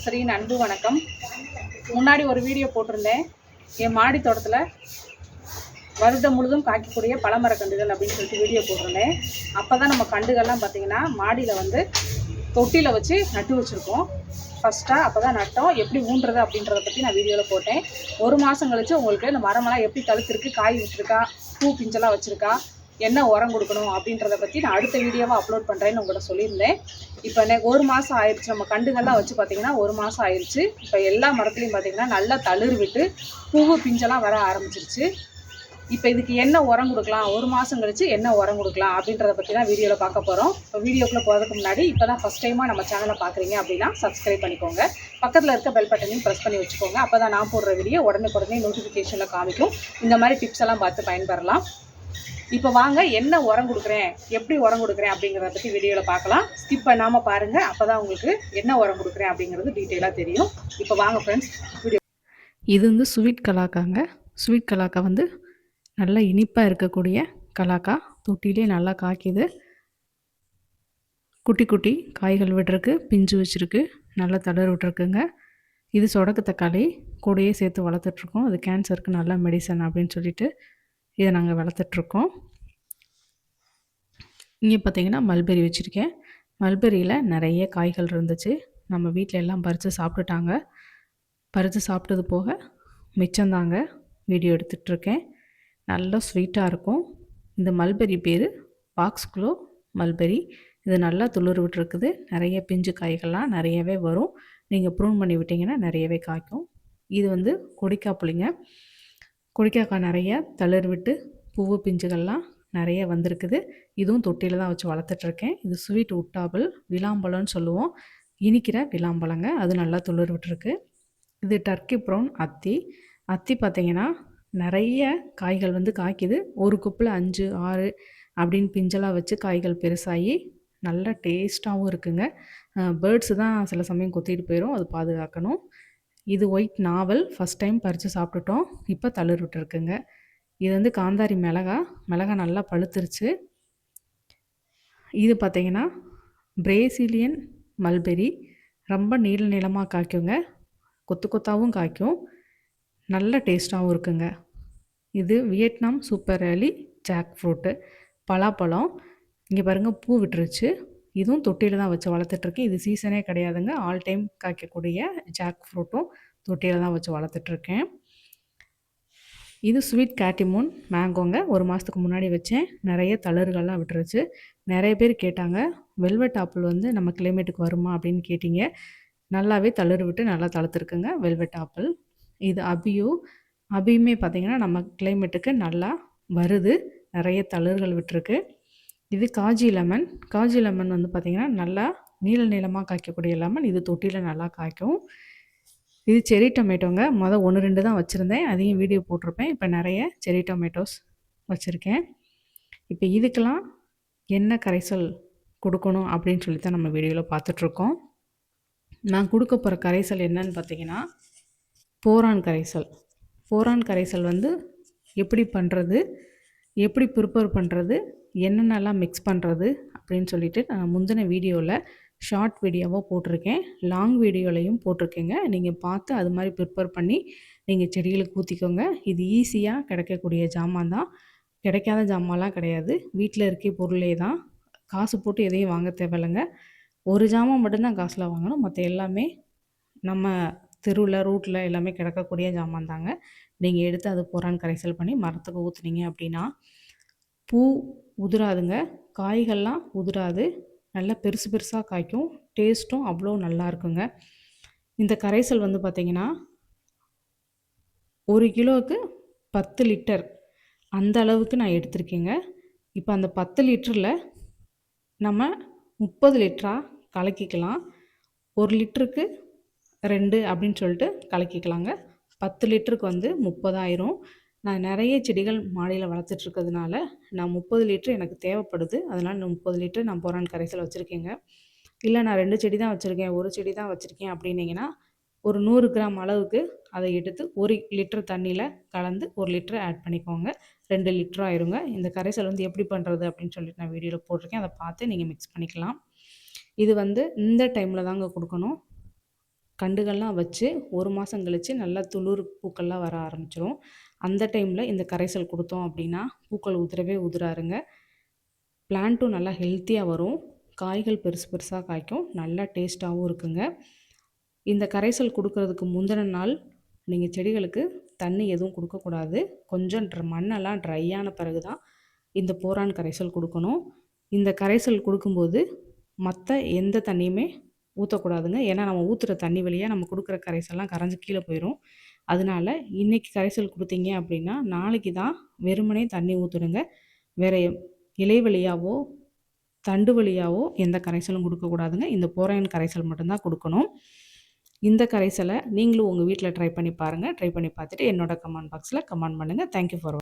நர்சரியின் அன்பு வணக்கம். முன்னாடி ஒரு வீடியோ போட்டிருந்தேன், என் மாடி தோட்டத்தில் வருடம் முழுதும் காய்க்கக்கூடிய பழமரக்கண்டுகள் அப்படின்னு சொல்லிட்டு வீடியோ போட்டிருந்தேன். அப்போ தான் நம்ம கண்டுகள்லாம் பார்த்திங்கன்னா மாடியில் வந்து தொட்டியில் வச்சு நட்டு வச்சுருக்கோம். ஃபஸ்ட்டாக அப்போ தான் நட்டோம். எப்படி ஊன்றது அப்படின்றத பற்றி நான் வீடியோவில் போட்டேன். ஒரு மாதம் கழித்து உங்களுக்கு இந்த மரமெல்லாம் எப்படி தழுத்திருக்கு, காய் விட்டுருக்கா, பூ பிஞ்செல்லாம் வச்சுருக்கா, என்ன உரம் கொடுக்கணும் அப்படின்றத பற்றி நான் அடுத்த வீடியோவாக அப்லோட் பண்ணுறேன்னு உங்கள்கிட்ட சொல்லியிருந்தேன். இப்போ ஒரு மாதம் ஆயிடுச்சு. நம்ம கண்டுகள்லாம் வச்சு பார்த்திங்கன்னா ஒரு மாதம் ஆயிடுச்சு. இப்போ எல்லா மரத்துலையும் பார்த்திங்கன்னா நல்லா தளிர் விட்டு பூவு பிஞ்செல்லாம் வர ஆரம்பிச்சிருச்சு. இப்போ இதுக்கு என்ன உரம் கொடுக்கலாம், ஒரு மாதம் கழிச்சு என்ன உரம் கொடுக்கலாம் அப்படின்றத பற்றி தான் வீடியோவில் பார்க்க போகிறோம். இப்போ வீடியோக்குள்ளே போகிறதுக்கு முன்னாடி இப்போ தான் ஃபஸ்ட் டைமாக நம்ம சேனலை பார்க்குறீங்க அப்படின்னா சப்ஸ்கிரைப் பண்ணிக்கோங்க. பக்கத்தில் இருக்க பெல் பட்டனையும் ப்ரெஸ் பண்ணி வச்சுக்கோங்க. அப்போ தான் நான் போடுற வீடியோ உடனே நோட்டிஃபிகேஷனில் காமிக்கும். இந்த மாதிரி டிப்ஸ் எல்லாம் பார்த்து பயன்பெறலாம். இப்போ வாங்க என்ன உரம் கொடுக்குறேன், எப்படி உரம் கொடுக்குறேன் அப்படிங்கிறத பற்றி வீடியோவில் பார்க்கலாம். ஸ்கிப் பண்ணாமல் பாருங்கள். அப்போ தான் உங்களுக்கு என்ன உரம் கொடுக்குறேன் அப்படிங்கிறது டீட்டெயிலாக தெரியும். இப்போ வாங்க ஃப்ரெண்ட்ஸ் வீடியோ. இது வந்து ஸ்வீட் கலாக்காங்க. ஸ்வீட் கலாக்கா வந்து நல்லா இனிப்பாக இருக்கக்கூடிய கலாக்கா. தொட்டிலே நல்லா காய்க்குது. குட்டி குட்டி காய்கள் விட்டுருக்கு, பிஞ்சு வச்சுருக்கு, நல்லா தளர் விட்டுருக்குங்க. இது சொடக்கு தக்காளி கூடையே சேர்த்து வளர்த்துட்ருக்கோம். அது கேன்சருக்கு நல்ல மெடிசன் அப்படின்னு சொல்லிட்டு இதை நாங்கள் வளர்த்துட்ருக்கோம். இங்கே பார்த்திங்கன்னா மல்பெரி வச்சுருக்கேன். மல்பெரியில் நிறைய காய்கள் இருந்துச்சு. நம்ம வீட்டில் எல்லாம் பறித்து சாப்பிட்டுட்டாங்க. பறித்து சாப்பிட்டது போக மிச்சந்தாங்க வீடியோ எடுத்துகிட்ருக்கேன். நல்லா ஸ்வீட்டாக இருக்கும். இந்த மல்பெரி பேர் பாக்ஸ்குலோ மல்பெரி. இது நல்லா துளிர் விட்டுருக்குது. நிறைய பிஞ்சு காய்கள்லாம் நிறையவே வரும். நீங்கள் ப்ரூன் பண்ணி விட்டிங்கன்னா நிறையவே காய்க்கும். இது வந்து கொடிக்காய் புளிங்க. கொடிக்காய்க்காய் நிறைய தளிர் விட்டு பூவு பிஞ்சுகள்லாம் நிறைய வந்திருக்குது. இதுவும் தொட்டியில் தான் வச்சு வளர்த்துட்ருக்கேன். இது ஸ்வீட் உட்டாபிள் விளாம்பழம்னு சொல்லுவோம். இனிக்கிற விளாம்பழங்க. அது நல்லா துளிர் விட்டுருக்கு. இது டர்க்கி ப்ரௌன் அத்தி. அத்தி பார்த்திங்கன்னா நிறைய காய்கள் வந்து காய்க்குது. ஒரு குப்பில் 5, 6 அப்படின்னு பிஞ்செல்லாம் வச்சு காய்கள் பெருசாகி நல்லா டேஸ்ட்டாகவும் இருக்குங்க. பேர்ட்ஸு தான் சில சமயம் கொத்திட்டு போயிடும், அது பாதுகாக்கணும். இது ஒயிட் நாவல். ஃபஸ்ட் டைம் பறித்து சாப்பிட்டுட்டோம். இப்போ தளிர் விட்டுருக்குங்க. இது வந்து காந்தாரி மிளகா நல்லா பழுத்துருச்சு. இது பார்த்திங்கன்னா பிரேசிலியன் மல்பெரி. ரொம்ப நீளமாக காய்க்குங்க. கொத்து கொத்தாகவும் காய்க்கும். நல்ல டேஸ்ட்டாகவும் இருக்குங்க. இது Vietnam super early jackfruit பலாப்பழம். இங்கே பாருங்கள் பூ விட்டுருச்சு. இதுவும் தொட்டியில் தான் வச்சு வளர்த்துட்ருக்கேன். இது சீசனே கிடையாதுங்க. ஆல் டைம் காய்க்கக்கூடிய ஜாக் ஃப்ரூட்டும் தொட்டியில் தான் வச்சு வளர்த்துட்ருக்கேன். இது ஸ்வீட் கேட்டிமூன் மேங்கோங்க. ஒரு மாதத்துக்கு முன்னாடி வச்சேன். நிறைய தளர்கள்லாம் விட்டுருச்சு. நிறைய பேர் கேட்டாங்க, வெல்வெட் ஆப்பிள் வந்து நம்ம கிளைமேட்டுக்கு வருமா அப்படின்னு கேட்டிங்க. நல்லாவே தளிர் விட்டு நல்லா தளர்த்துருக்குங்க வெல்வெட் ஆப்பிள். இது அபியுமே பார்த்திங்கன்னா நம்ம கிளைமேட்டுக்கு நல்லா வருது. நிறைய தளிர்கள் விட்டுருக்கு. இது காஜி லெமன் வந்து பார்த்திங்கன்னா நல்லா நீளமாக காய்க்கக்கூடிய லெமன். இது தொட்டியில் நல்லா காய்க்கும். இது செரி டொமேட்டோங்க. 1, 2 தான் வச்சுருந்தேன். அதையும் வீடியோ போட்டிருப்பேன். இப்போ நிறைய செரி டொமேட்டோஸ் வச்சுருக்கேன். இப்போ இதுக்கெல்லாம் என்ன கரைசல் கொடுக்கணும் அப்படின்னு சொல்லி தான் நம்ம வீடியோவில் பார்த்துட்ருக்கோம். நான் கொடுக்க போகிற கரைசல் என்னன்னு பார்த்திங்கன்னா போரான் கரைசல். போரான் கரைசல் வந்து எப்படி பண்ணுறது, எப்படி ப்ரிப்பேர் பண்ணுறது, என்னென்னலாம் மிக்ஸ் பண்ணுறது அப்படின்னு சொல்லிட்டு நான் முந்தின வீடியோவில் ஷார்ட் வீடியோவாக போட்டிருக்கேன். லாங் வீடியோலையும் போட்டிருக்கேங்க. நீங்கள் பார்த்து அது மாதிரி ப்ரிப்பேர் பண்ணி நீங்கள் செடிகளுக்கு ஊற்றிக்கோங்க. இது ஈஸியாக கிடைக்கக்கூடிய ஜாமான் தான். கிடைக்காத ஜாமான்லாம் கிடையாது. வீட்டில் இருக்க பொருளே தான். காசு போட்டு எதையும் வாங்க தேவையில்லைங்க. ஒரு ஜாமான் மட்டும்தான் காசில் வாங்கணும். மற்ற எல்லாமே நம்ம தெருவில் ரூட்டில் எல்லாமே கிடக்கக்கூடிய ஜாமான் தாங்க. நீங்கள் எடுத்து அது போரான் கரைசல் பண்ணி மரத்துக்கு ஊற்றுனீங்க அப்படின்னா பூ உதிராதுங்க, காய்கள்லாம் உதிராது, நல்லா பெருசாக காய்க்கும். டேஸ்ட்டும் அவ்வளோ நல்லா இருக்குங்க. இந்த கரைசல் வந்து பார்த்திங்கன்னா 1 கிலோவுக்கு 10 லிட்டர் அந்த அளவுக்கு நான் எடுத்திருக்கேங்க. இப்போ அந்த 10 லிட்டரில் நம்ம 30 லிட்டராக கலக்கிக்கலாம். 1 லிட்டருக்கு 2 அப்படின்னு சொல்லிட்டு கலக்கிக்கலாங்க. 10 லிட்டருக்கு வந்து 30,000. நான் நிறைய செடிகள் மாடியில் வளர்த்துட்ருக்கிறதுனால நான் 30 லிட்டர் எனக்கு தேவைப்படுது. அதனால் 30 லிட்டர் நான் போரான் கரைசல் வச்சுருக்கேங்க. இல்லை நான் 2 செடி தான் வச்சுருக்கேன், 1 செடி தான் வச்சுருக்கேன் அப்படின்னீங்கன்னா ஒரு 100 கிராம் அளவுக்கு அதை எடுத்து 1 லிட்டர் தண்ணியில் கலந்து 1 லிட்டர் ஆட் பண்ணிக்கோங்க. 2 லிட்டர் ஆயிருங்க. இந்த கரைசல் வந்து எப்படி பண்ணுறது அப்படின்னு சொல்லிட்டு நான் வீடியோவில் போட்டிருக்கேன். அதை பார்த்து நீங்கள் மிக்ஸ் பண்ணிக்கலாம். இது வந்து இந்த டைமில் தாங்க கொடுக்கணும். கண்டுகள்லாம் வச்சு 1 மாதம் கழிச்சு நல்லா துளிர் பூக்கள்லாம் வர ஆரம்பிச்சிரும். அந்த டைமில் இந்த கரைசல் கொடுத்தோம் அப்படின்னா பூக்கள் உதிரவே உதிராருங்க. பிளான்ட்டும் நல்லா ஹெல்த்தியாக வரும். காய்கள் பெருசு பெருசாக காய்க்கும். நல்லா டேஸ்ட்டாகவும் இருக்குங்க. இந்த கரைசல் கொடுக்கறதுக்கு முந்தின நாள் நீங்கள் செடிகளுக்கு தண்ணி எதுவும் கொடுக்கக்கூடாது. கொஞ்சம் மண்ணெல்லாம் ட்ரை ஆன பிறகு தான் இந்த போரான் கரைசல் கொடுக்கணும். இந்த கரைசல் கொடுக்கும்போது மற்ற எந்த தண்ணியுமே ஊற்றக்கூடாதுங்க. ஏன்னா நம்ம ஊற்றுற தண்ணி வழியாக நம்ம கொடுக்குற கரைசல்லாம் கரைஞ்சி கீழே போயிடும். அதனால இன்றைக்கி கரைசல் கொடுத்தீங்க அப்படின்னா நாளைக்கு தான் வெறுமனே தண்ணி ஊற்றணுங்க. வேறு இலை வழியாவோ தண்டு வழியாவோ எந்த கரைசலும் கொடுக்கக்கூடாதுங்க. இந்த போரான் கரைசல் மட்டும்தான் கொடுக்கணும். இந்த கரைசலை நீங்களும் உங்கள் வீட்டில் ட்ரை பண்ணி பாருங்கள். ட்ரை பண்ணி பார்த்துட்டு என்னோட கமெண்ட் பாக்ஸில் கமெண்ட் பண்ணுங்கள். Thank you for